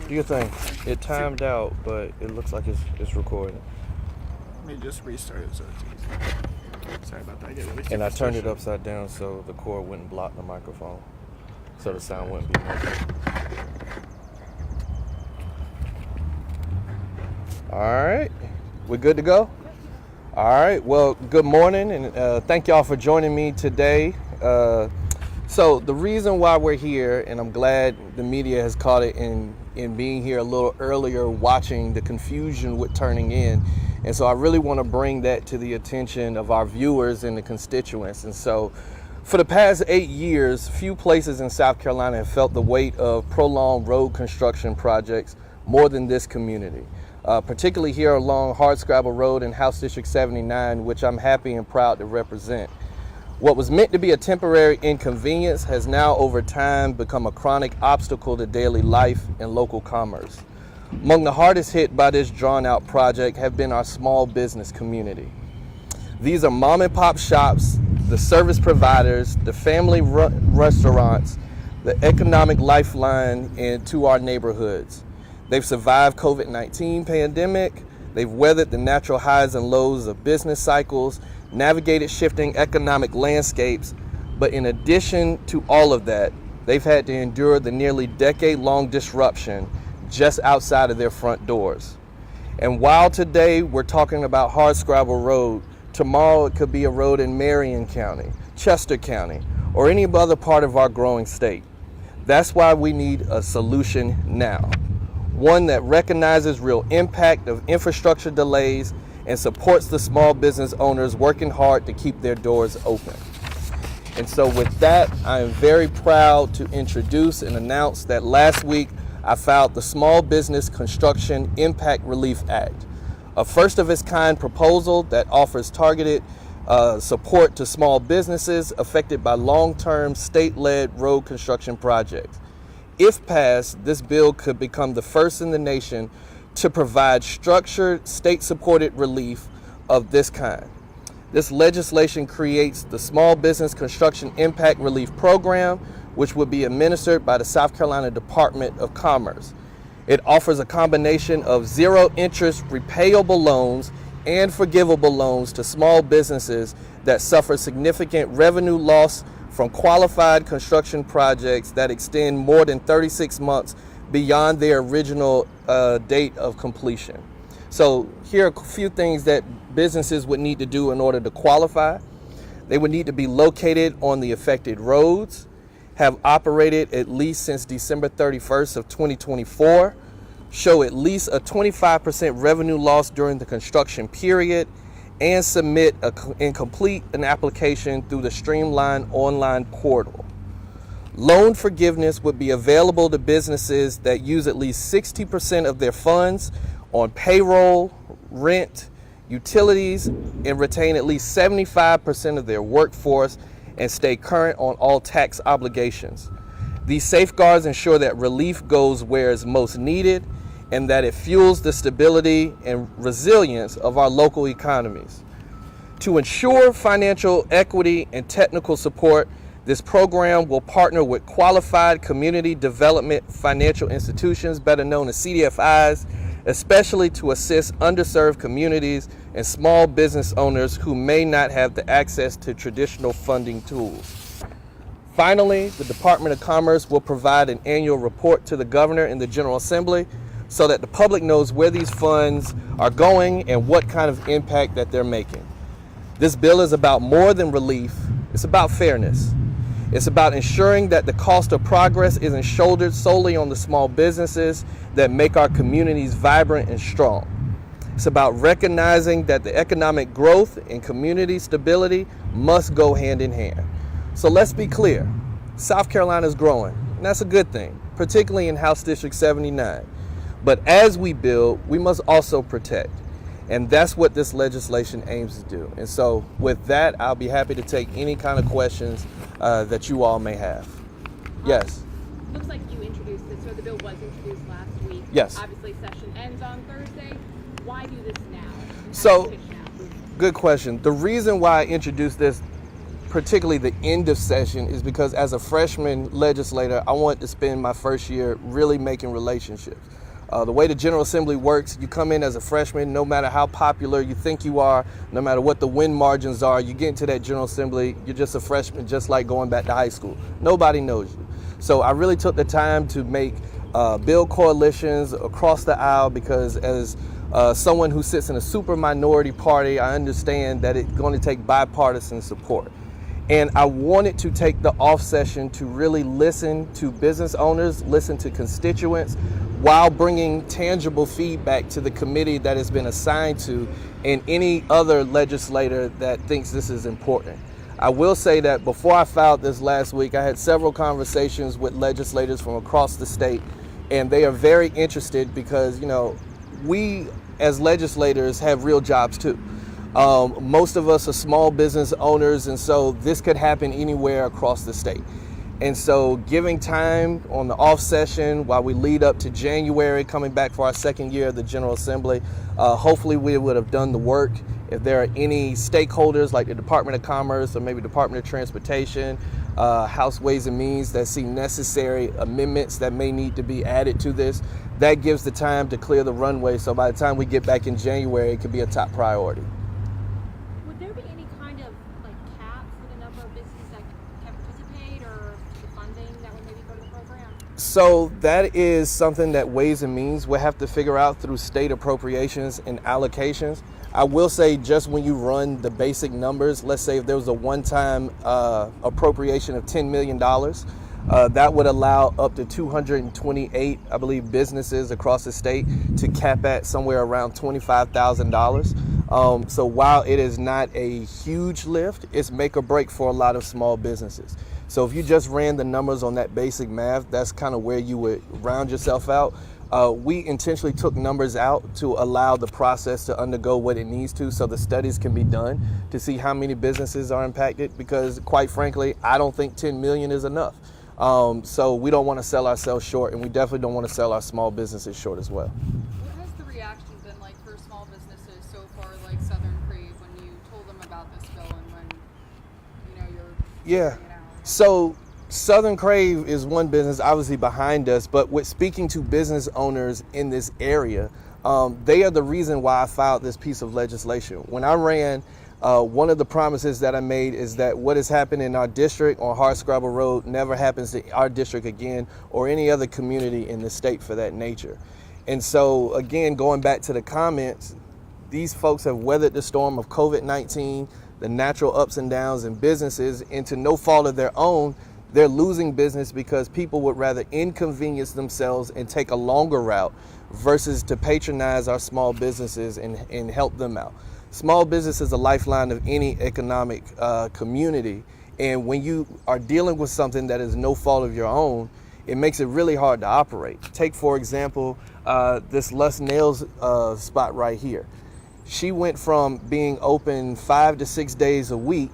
Do your thing. It timed out, but it looks like it's recording. Let me just restart it so it's easy. Sorry about that. I get really And I turned it superstitious. upside down so the cord wouldn't block the microphone, so the sound wouldn't be muffled. All right, we're good to go? All right, well, good morning, and thank y'all for joining me today. So the reason why we're here, and I'm glad the media has caught it in being here a little earlier, watching the confusion with turning in. And so I really want to bring that to the attention of our viewers and the constituents. And so for the past 8 years, few places in South Carolina have felt the weight of prolonged road construction projects more than this community. Particularly here along Hard Scrabble Road in House District 79, which I'm happy and proud to represent. What was meant to be a temporary inconvenience has now over time become a chronic obstacle to daily life and local commerce. Among the hardest hit by this drawn out project have been our small business community. These are mom and pop shops, the service providers, the family restaurants, the economic lifeline into our neighborhoods. They've survived COVID-19 pandemic, they've weathered the natural highs and lows of business cycles, navigated shifting economic landscapes, but in addition to all of that, they've had to endure the nearly decade-long disruption just outside of their front doors. And while today we're talking about Hard Scrabble Road, tomorrow it could be a road in Marion County, Chester County, or any other part of our growing state. That's why we need a solution now. One that recognizes real impact of infrastructure delays and supports the small business owners working hard to keep their doors open. And so with that, I am very proud to introduce and announce that last week I filed the Small Business Construction Impact Relief Act, a first of its kind proposal that offers targeted support to small businesses affected by long-term state-led road construction projects. If passed, this bill could become the first in the nation to provide structured, state-supported relief of this kind. This legislation creates the Small Business Construction Impact Relief Program, which will be administered by the South Carolina Department of Commerce. It offers a combination of zero-interest repayable loans and forgivable loans to small businesses that suffer significant revenue loss from qualified construction projects that extend more than 36 months beyond their original date of completion. So here are a few things that businesses would need to do in order to qualify. They would need to be located on the affected roads, have operated at least since December 31st of 2024, show at least a 25% revenue loss during the construction period, and submit and complete an application through the streamlined online portal. Loan forgiveness would be available to businesses that use at least 60% of their funds on payroll, rent, utilities, and retain at least 75% of their workforce and stay current on all tax obligations. These safeguards ensure that relief goes where it's most needed and that it fuels the stability and resilience of our local economies. To ensure financial equity and technical support, this program will partner with qualified community development financial institutions, better known as CDFIs, especially to assist underserved communities and small business owners who may not have the access to traditional funding tools. Finally, the Department of Commerce will provide an annual report to the governor and the General Assembly so that the public knows where these funds are going and what kind of impact that they're making. This bill is about more than relief, it's about fairness. It's about ensuring that the cost of progress isn't shouldered solely on the small businesses that make our communities vibrant and strong. It's about recognizing that the economic growth and community stability must go hand in hand. So let's be clear, South Carolina is growing, and that's a good thing, particularly in House District 79. But as we build, we must also protect. And that's what this legislation aims to do. And so with that, I'll be happy to take any kind of questions that you all may have. Yes? Looks like you introduced this, or the bill was introduced last week. Yes. Obviously, session ends on Thursday. Why do this now? So, good question. The reason why I introduced this particularly the end of session, is because as a freshman legislator, I want to spend my first year really making relationships. The way the General Assembly works, you come in as a freshman, no matter how popular you think you are, no matter what the win margins are, you get into that General Assembly, you're just a freshman, just like going back to high school. Nobody knows you. So I really took the time to build coalitions across the aisle, because as someone who sits in a super minority party, I understand that it's going to take bipartisan support. And I wanted to take the off session to really listen to business owners, listen to constituents, while bringing tangible feedback to the committee that has been assigned to, and any other legislator that thinks this is important. I will say that before I filed this last week, I had several conversations with legislators from across the state, and they are very interested because, we as legislators have real jobs too. Most of us are small business owners, and so this could happen anywhere across the state. And so giving time on the off session while we lead up to January, coming back for our second year of the General Assembly, hopefully we would have done the work. If there are any stakeholders like the Department of Commerce or maybe Department of Transportation, House Ways and Means, that see necessary amendments that may need to be added to this, that gives the time to clear the runway. So by the time we get back in January, it could be a top priority. Would there be any kind of caps for the number of businesses that can participate, or the funding that would maybe go to the program? So that is something that Ways and Means will have to figure out through state appropriations and allocations. I will say, just when you run the basic numbers, let's say if there was a one-time appropriation of $10 million, that would allow up to 228, I believe, businesses across the state to cap at somewhere around $25,000. So while it is not a huge lift, it's make or break for a lot of small businesses. So if you just ran the numbers on that basic math, that's kind of where you would round yourself out. We intentionally took numbers out to allow the process to undergo what it needs to, so the studies can be done to see how many businesses are impacted, because quite frankly, I don't think 10 million is enough. So we don't want to sell ourselves short, and we definitely don't want to sell our small businesses short as well. What has the reaction been like for small businesses so far, like Southern Crave, when you told them about this bill and when you're figuring it out? So Southern Crave is one business obviously behind us, but with speaking to business owners in this area, they are the reason why I filed this piece of legislation. When I ran, one of the promises that I made is that what has happened in our district on Hard Scrabble Road never happens to our district again, or any other community in the state for that nature. And so again, going back to the comments, these folks have weathered the storm of COVID-19, the natural ups and downs in businesses, and to no fault of their own, they're losing business because people would rather inconvenience themselves and take a longer route versus to patronize our small businesses and help them out. Small business is a lifeline of any economic community, and when you are dealing with something that is no fault of your own, it makes it really hard to operate. Take, for example, this Lust Nails spot right here. She went from being open 5 to 6 days a week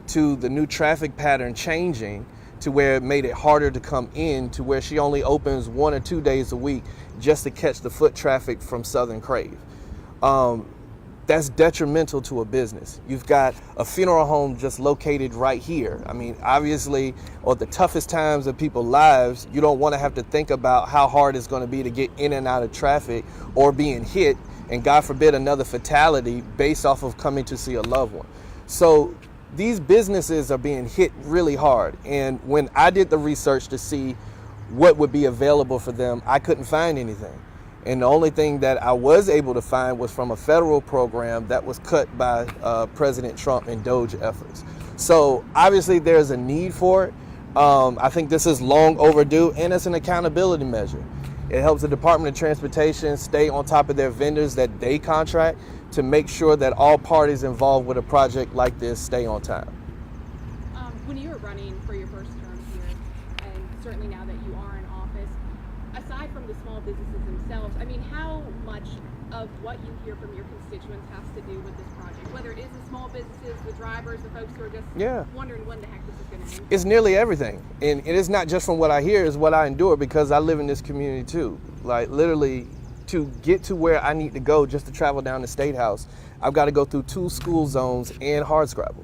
to the new traffic pattern changing to where it made it harder to come in, to where she only opens 1 or 2 days a week just to catch the foot traffic from Southern Crave. That's detrimental to a business. You've got a funeral home just located right here. I mean, obviously, at the toughest times of people's lives, you don't want to have to think about how hard it's going to be to get in and out of traffic or being hit, and God forbid another fatality based off of coming to see a loved one. So these businesses are being hit really hard. And when I did the research to see what would be available for them, I couldn't find anything. And the only thing that I was able to find was from a federal program that was cut by President Trump and Doge efforts. So obviously there's a need for it. I think this is long overdue, and it's an accountability measure. It helps the Department of Transportation stay on top of their vendors that they contract to make sure that all parties involved with a project like this stay on time. When you were running for your first term here, and certainly now that you are in office, aside from the small businesses themselves, I mean, how much of what you hear from your constituents has to do with this project? Whether it is the small businesses, the drivers, the folks who are just wondering when the heck this is going to end? It's nearly everything. And it is not just from what I hear, it's what I endure, because I live in this community too. Like literally, to get to where I need to go just to travel down the State House, I've got to go through 2 school zones and Hard Scrabble.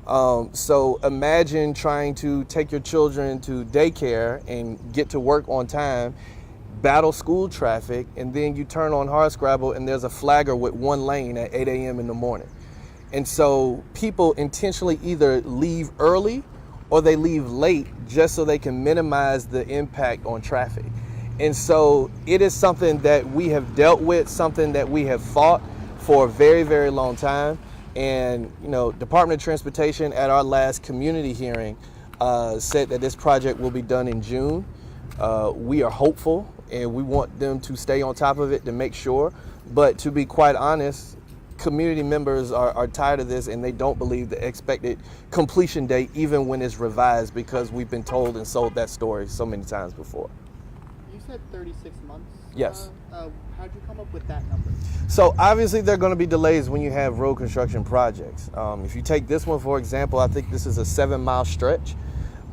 So imagine trying to take your children to daycare and get to work on time, battle school traffic, and then you turn on Hard Scrabble and there's a flagger with one lane at 8 a.m. in the morning. And so people intentionally either leave early or they leave late just so they can minimize the impact on traffic. And so it is something that we have dealt with, something that we have fought for a very, very long time. And, you know, Department of Transportation at our last community hearing said that this project will be done in June. We are hopeful and we want them to stay on top of it to make sure. But to be quite honest, community members are tired of this and they don't believe the expected completion date, even when it's revised, because we've been told and sold that story so many times before. You said 36 months? Yes. How'd you come up with that number? So obviously there are going to be delays when you have road construction projects. If you take this one, for example, I think this is a 7-mile stretch.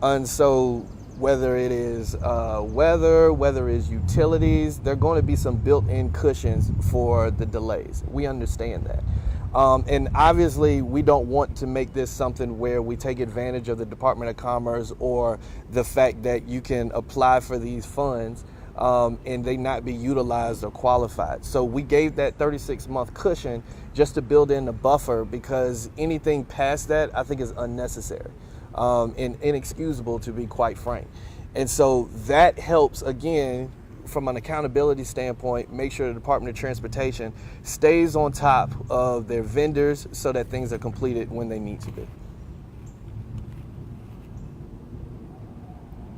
And so whether it is weather, whether it's utilities, there are going to be some built-in cushions for the delays. We understand that. And obviously we don't want to make this something where we take advantage of the Department of Commerce or the fact that you can apply for these funds and they not be utilized or qualified. So we gave that 36-month cushion just to build in a buffer, because anything past that I think is unnecessary and inexcusable, to be quite frank. And so that helps, again, from an accountability standpoint, make sure the Department of Transportation stays on top of their vendors so that things are completed when they need to be.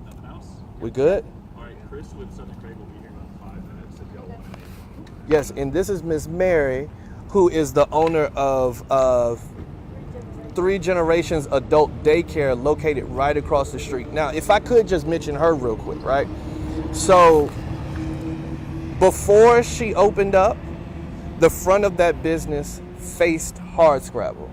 Nothing else? We good? All right, Chris with Southern Craig will be here in about 5 minutes if y'all want to. Yes, and this is Miss Mary, who is the owner of 3 Generations Adult Daycare located right across the street. Now, if I could just mention her real quick, right? So before she opened up, the front of that business faced Hard Scrabble.